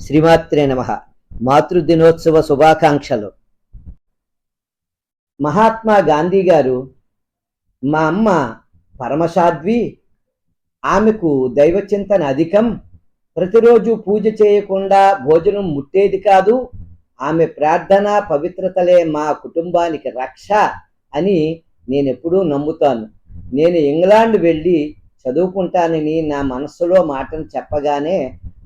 శ్రీమాత్రే నమః. మాతృదినోత్సవ శుభాకాంక్షలు. మహాత్మా గాంధీ గారు, మా అమ్మ పరమసాధ్వి, ఆమెకు దైవచింతన అధికం, ప్రతిరోజు పూజ చేయకుండా భోజనం ముట్టేది కాదు, ఆమె ప్రార్థన పవిత్రతలే మా కుటుంబానికి రక్ష అని నేనెప్పుడూ నమ్ముతాను. నేను ఇంగ్లాండ్ వెళ్ళి చదువుకుంటానని నా మనస్సులో మాటను చెప్పగానే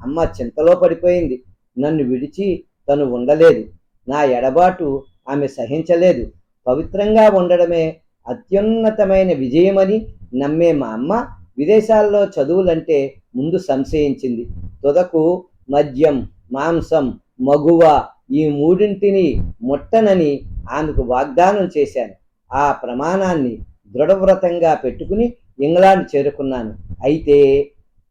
అమ్మ చింతలో పడిపోయింది. నన్ను విడిచి తను ఉండలేదు. నా ఎడబాటు ఆమె సహించలేదు. పవిత్రంగా ఉండడమే అత్యున్నతమైన విజయమని నమ్మే మా అమ్మ విదేశాల్లో చదువులంటే ముందు సంశయించింది. తుదకు మద్యం, మాంసం, మగువ ఈ మూడింటిని ముట్టనని ఆమెకు వాగ్దానం చేశాను. ఆ ప్రమాణాన్ని దృఢవ్రతంగా పెట్టుకుని ఇంగ్లాండ్ చేరుకున్నాను. అయితే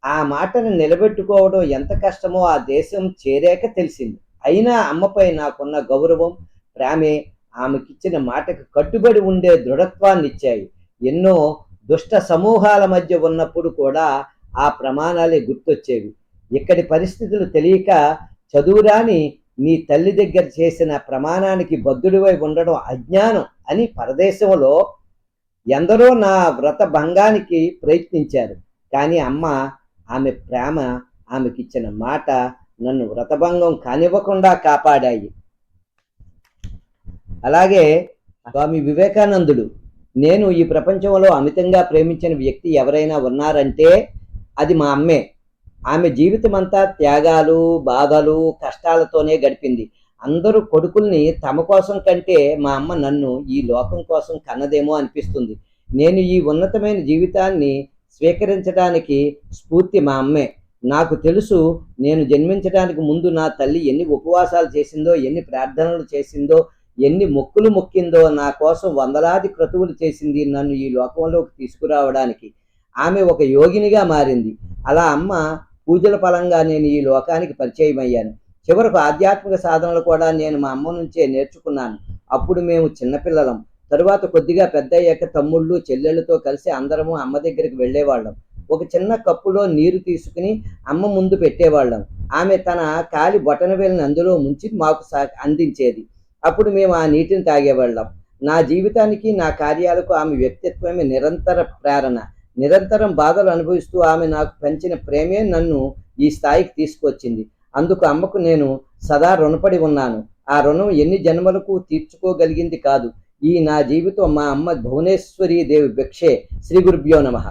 ఆ మాటను నిలబెట్టుకోవడం ఎంత కష్టమో ఆ దేశం చేరాక తెలిసింది. అయినా అమ్మపై నాకున్న గౌరవం, ప్రేమే ఆమెకిచ్చిన మాటకు కట్టుబడి ఉండే దృఢత్వాన్ని ఇచ్చాయి. ఎన్నో దుష్ట సమూహాల మధ్య ఉన్నప్పుడు కూడా ఆ ప్రమాణాలే గుర్తొచ్చేవి. ఇక్కడి పరిస్థితులు తెలియక చదువురాని నీ తల్లి దగ్గర చేసిన ప్రమాణానికి బద్ధుడివై ఉండడం అజ్ఞానం అని పరదేశంలో ఎందరో నా వ్రత భంగానికి ప్రయత్నించారు. కానీ అమ్మ, ఆమె ప్రేమ, ఆమెకిచ్చిన మాట నన్ను వ్రతభంగం కానివ్వకుండా కాపాడాయి. అలాగే స్వామి వివేకానందుడు, నేను ఈ ప్రపంచంలో అమితంగా ప్రేమించిన వ్యక్తి ఎవరైనా ఉన్నారంటే అది మా అమ్మే. ఆమె జీవితమంతా త్యాగాలు, బాధలు, కష్టాలతోనే గడిపింది. అందరూ కొడుకుల్ని తమ కోసం కంటే మా అమ్మ నన్ను ఈ లోకం కోసం కన్నదేమో అనిపిస్తుంది. నేను ఈ ఉన్నతమైన జీవితాన్ని స్వీకరించడానికి స్ఫూర్తి మా అమ్మే. నాకు తెలుసు, నేను జన్మించడానికి ముందు నా తల్లి ఎన్ని ఉపవాసాలు చేసిందో, ఎన్ని ప్రార్థనలు చేసిందో, ఎన్ని మొక్కులు మొక్కిందో, నా కోసం వందలాది క్రతువులు చేసింది నన్ను ఈ లోకంలోకి తీసుకురావడానికి. ఆమె ఒక యోగినిగా మారింది. అలా అమ్మ పూజల ఫలంగా నేను ఈ లోకానికి పరిచయం అయ్యాను. చివరకు ఆధ్యాత్మిక సాధనలు కూడా నేను మా అమ్మ నుంచే నేర్చుకున్నాను. అప్పుడు మేము చిన్నపిల్లలం. తరువాత కొద్దిగా పెద్ద అయ్యాక తమ్ముళ్ళు, చెల్లెళ్ళతో కలిసి అందరము అమ్మ దగ్గరికి వెళ్ళేవాళ్ళం. ఒక చిన్న కప్పులో నీరు తీసుకుని అమ్మ ముందు పెట్టేవాళ్ళం. ఆమె తన కాలి బొటనవేలుని అందులో ముంచి మాకు అందించేది. అప్పుడు మేము ఆ నీటిని తాగేవాళ్ళం. నా జీవితానికి, నా కార్యాలకు ఆమె వ్యక్తిత్వమే నిరంతర ప్రేరణ. నిరంతరం బాధలు అనుభవిస్తూ ఆమె నాకు పెంచిన ప్రేమే నన్ను ఈ స్థాయికి తీసుకొచ్చింది. అందుకు అమ్మకు నేను సదా రుణపడి ఉన్నాను. ఆ రుణం ఎన్ని జన్మలకు తీర్చుకోగలిగింది కాదు. ఈ నా జీవితం మా అమ్మ భువనేశ్వరీ దేవి భిక్షే. శ్రీ గురుభ్యో నమః.